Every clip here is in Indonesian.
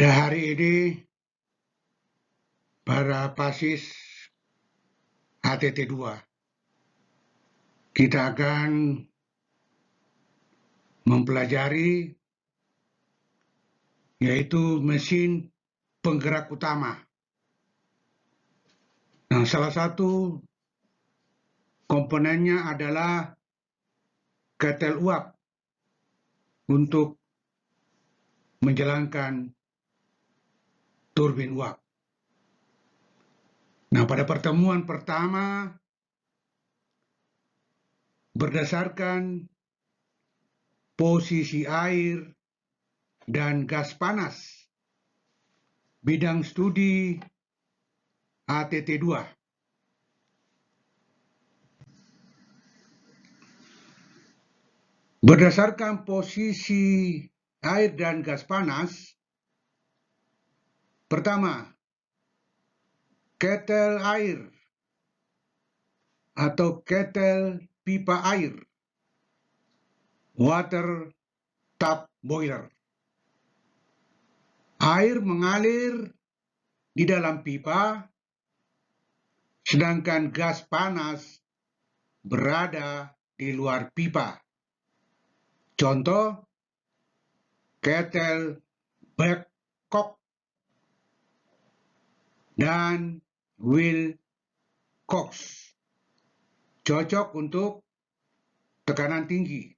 Pada hari ini, para pasis HTT2, kita akan mempelajari yaitu mesin penggerak utama. Nah, salah satu komponennya adalah ketel uap untuk menjalankan turbin uap. Nah, pada pertemuan pertama, berdasarkan posisi air dan gas panas, bidang studi HTT2. Berdasarkan posisi air dan gas panas, pertama, ketel air atau ketel pipa air, water tap boiler. Air mengalir di dalam pipa, sedangkan gas panas berada di luar pipa. Contoh, ketel Babcock dan Wilcox cocok untuk tekanan tinggi.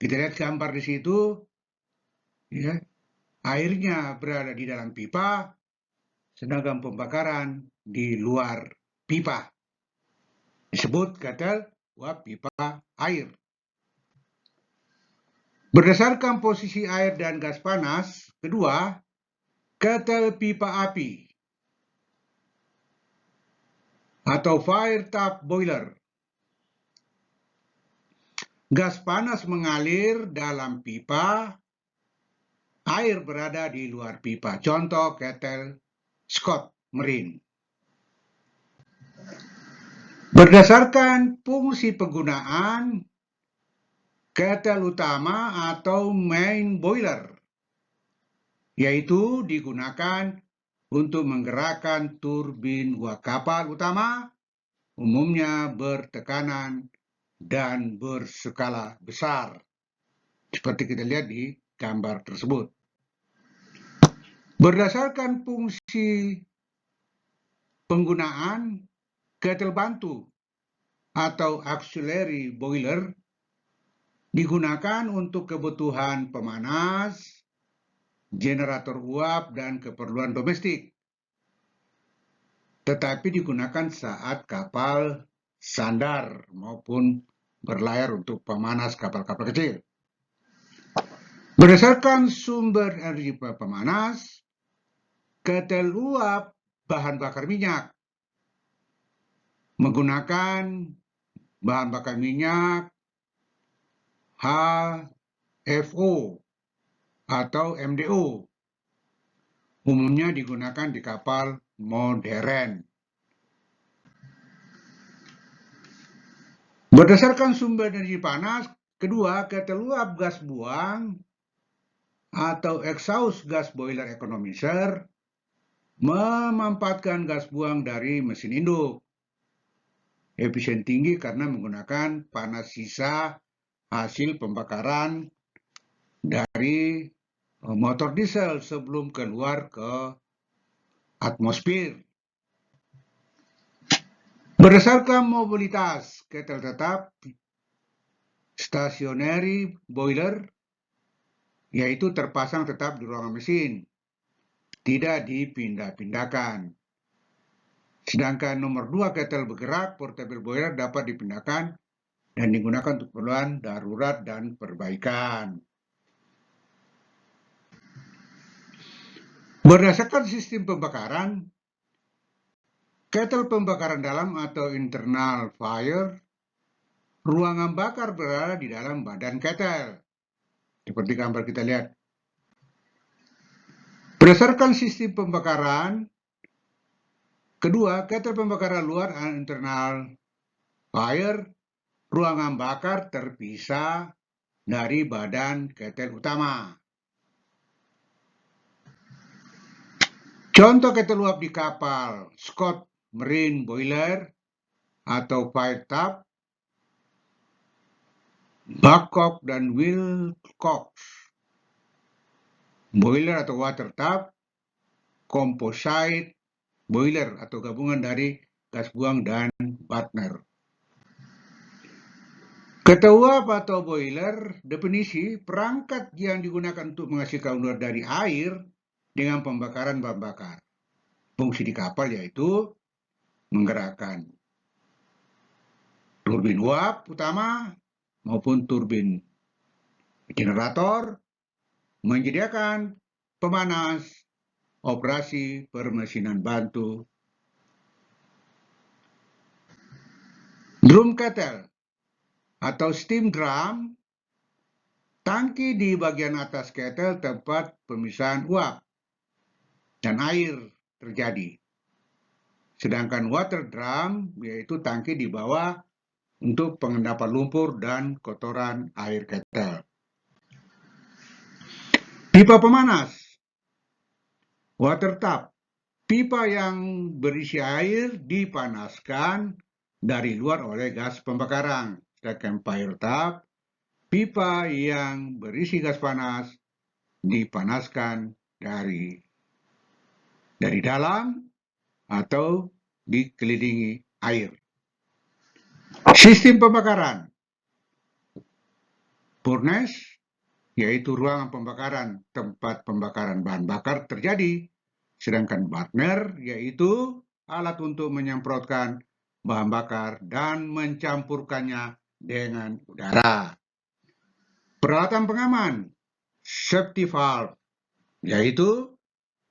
Kita lihat gambar di situ, ya, airnya berada di dalam pipa, sedangkan pembakaran di luar pipa. Disebut ketel uap pipa air. Berdasarkan posisi air dan gas panas, kedua, ketel pipa api atau fire tap boiler. Gas panas mengalir dalam pipa, air berada di luar pipa. Contoh ketel Scott Marine. Berdasarkan fungsi penggunaan, ketel utama atau main boiler, yaitu digunakan untuk menggerakkan turbin uap kapal utama, umumnya bertekanan dan berskala besar, seperti kita lihat di gambar tersebut. Berdasarkan fungsi penggunaan, ketel bantu atau auxiliary boiler digunakan untuk kebutuhan pemanas, generator uap, dan keperluan domestik, tetapi digunakan saat kapal sandar maupun berlayar untuk pemanas kapal-kapal kecil. Berdasarkan sumber energi pemanas, ketel uap bahan bakar minyak menggunakan bahan bakar minyak HFO atau MDO, umumnya digunakan di kapal modern. Berdasarkan sumber energi panas, kedua, ketel uap gas buang atau exhaust gas boiler economizer memanfaatkan gas buang dari mesin induk. Efisien tinggi karena menggunakan panas sisa hasil pembakaran dari motor diesel sebelum keluar ke atmosfer. Berdasarkan mobilitas, ketel tetap stationary boiler, yaitu terpasang tetap di ruangan mesin, tidak dipindah-pindahkan. Sedangkan nomor 2, ketel bergerak portable boiler dapat dipindahkan dan digunakan untuk keperluan darurat dan perbaikan. Berdasarkan sistem pembakaran, ketel pembakaran dalam atau internal fire, ruangan bakar berada di dalam badan ketel, seperti gambar kita lihat. Berdasarkan sistem pembakaran, kedua, ketel pembakaran luar internal fire, ruangan bakar terpisah dari badan ketel utama. Contoh kettle uap di kapal Scott Marine Boiler atau fire tub, Babcock dan Wilcox boiler atau water tub, composite boiler atau gabungan dari gas buang dan burner. Kettle uap atau boiler, definisi perangkat yang digunakan untuk menghasilkan udara dari air dengan pembakaran bahan bakar. Fungsi di kapal yaitu menggerakkan turbin uap utama maupun turbin generator, menyediakan pemanas, operasi permesinan bantu. Drum kettle atau steam drum, tangki di bagian atas kettle tempat pemisahan uap dan air terjadi. Sedangkan water drum yaitu tangki di bawah untuk pengendapan lumpur dan kotoran air kettle. Pipa pemanas, water tub, pipa yang berisi air dipanaskan dari luar oleh gas pembakaran. Sedangkan fire tub, pipa yang berisi gas panas dipanaskan dari dalam atau dikelilingi air. Sistem pembakaran, furnace, yaitu ruangan pembakaran tempat pembakaran bahan bakar terjadi. Sedangkan burner, yaitu alat untuk menyemprotkan bahan bakar dan mencampurkannya dengan udara. Peralatan pengaman, safety valve, yaitu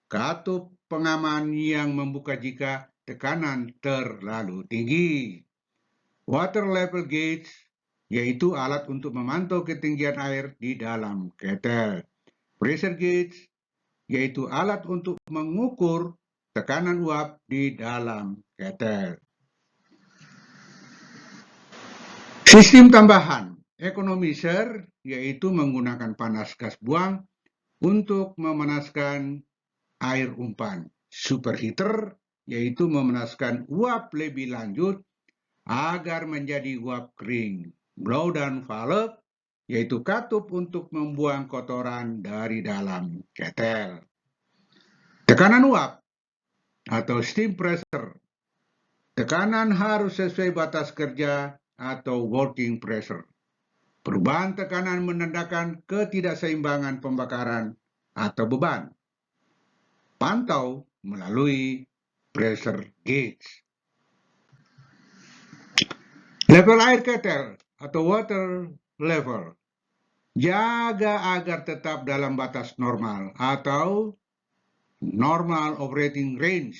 katup pengaman yang membuka jika tekanan terlalu tinggi. Water level gauge, yaitu alat untuk memantau ketinggian air di dalam kettle. Pressure gauge, yaitu alat untuk mengukur tekanan uap di dalam kettle. Sistem tambahan, economizer, yaitu menggunakan panas gas buang untuk memanaskan air umpan. Superheater, yaitu memanaskan uap lebih lanjut agar menjadi uap kering. Blowdown valve, yaitu katup untuk membuang kotoran dari dalam kettle. Tekanan uap atau steam pressure. Tekanan harus sesuai batas kerja atau working pressure. Perubahan tekanan menandakan ketidakseimbangan pembakaran atau beban. Pantau melalui pressure gauge. Level air kettle atau water level. Jaga agar tetap dalam batas normal atau normal operating range.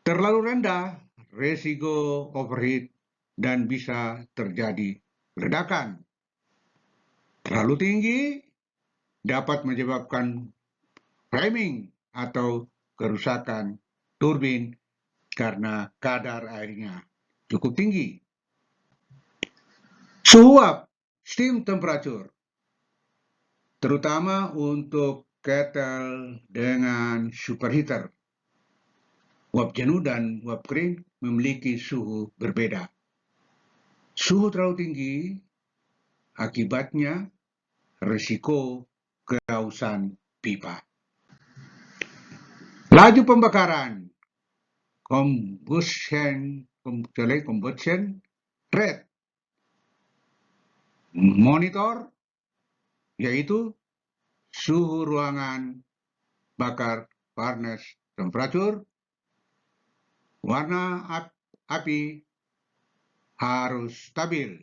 Terlalu rendah, resiko overheat dan bisa terjadi ledakan. Terlalu tinggi dapat menyebabkan priming atau kerusakan turbin karena kadar airnya cukup tinggi. Suhu uap, steam temperature, terutama untuk kettle dengan superheater. Uap jenuh dan uap kering memiliki suhu berbeda. Suhu terlalu tinggi, akibatnya risiko kehausan pipa. Laju pembakaran, combustion rate. Monitor, yaitu suhu ruangan bakar, furnace temperature, warna api harus stabil,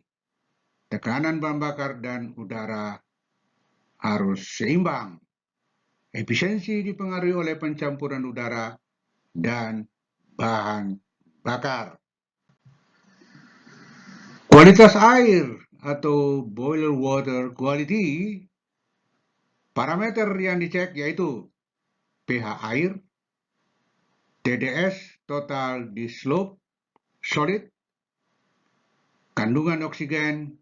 tekanan bahan bakar dan udara harus seimbang. Efisiensi dipengaruhi oleh pencampuran udara dan bahan bakar. Kualitas air atau boiler water quality, parameter yang dicek yaitu pH air, TDS total dissolved solid, kandungan oksigen,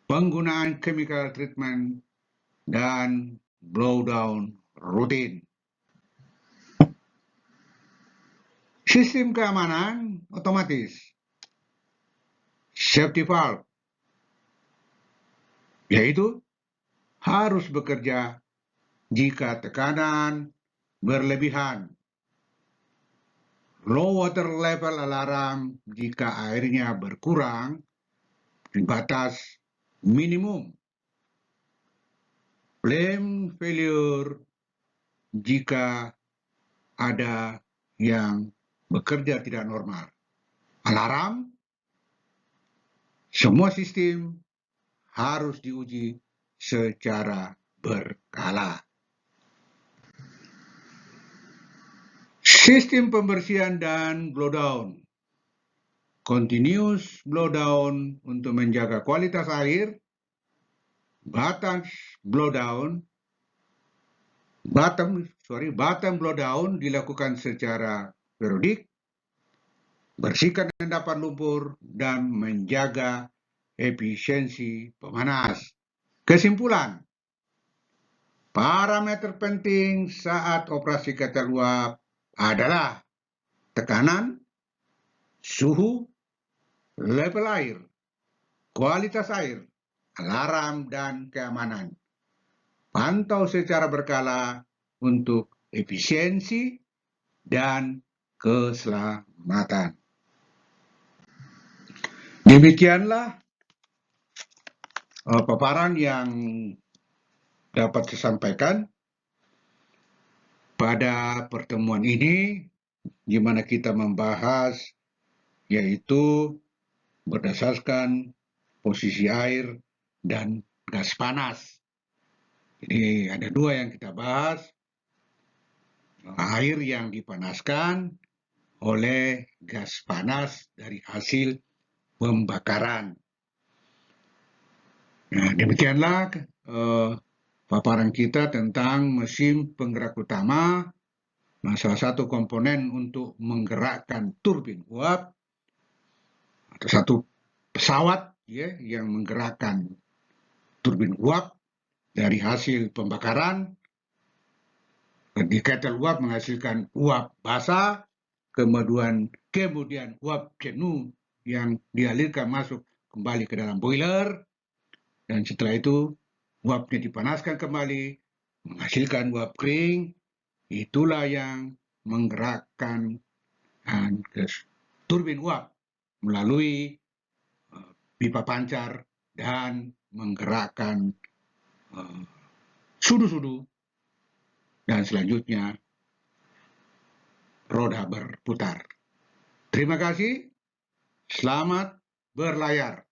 penggunaan chemical treatment, dan blowdown rutin. Sistem keamanan otomatis, safety valve, yaitu harus bekerja jika tekanan berlebihan. Low water level alarm jika airnya berkurang di batas minimum. Flame failure jika ada yang bekerja tidak normal. Alarm, semua sistem harus diuji secara berkala. Sistem pembersihan dan blowdown. Continuous blowdown untuk menjaga kualitas air. Bottom blowdown dilakukan secara periodik. Bersihkan endapan lumpur dan menjaga efisiensi pemanas. Kesimpulan, parameter penting saat operasi ketel uap adalah tekanan, suhu, level air, kualitas air, alarm, dan keamanan. Pantau secara berkala untuk efisiensi dan keselamatan. Demikianlah paparan yang dapat saya sampaikan pada pertemuan ini, di mana kita membahas yaitu berdasarkan posisi air dan gas panas. Jadi ada dua yang kita bahas, air yang dipanaskan oleh gas panas dari hasil pembakaran. Nah, demikianlah paparan kita tentang mesin penggerak utama. Nah, salah satu komponen untuk menggerakkan turbin uap atau satu pesawat ya, yang menggerakkan turbin uap dari hasil pembakaran. Di ketel uap menghasilkan uap basah, kemudian uap jenuh yang dialirkan masuk kembali ke dalam boiler, dan setelah itu uapnya dipanaskan kembali, menghasilkan uap kering. Itulah yang menggerakkan turbin uap melalui pipa pancar dan menggerakkan sudu-sudu, dan selanjutnya roda berputar. Terima kasih, selamat berlayar.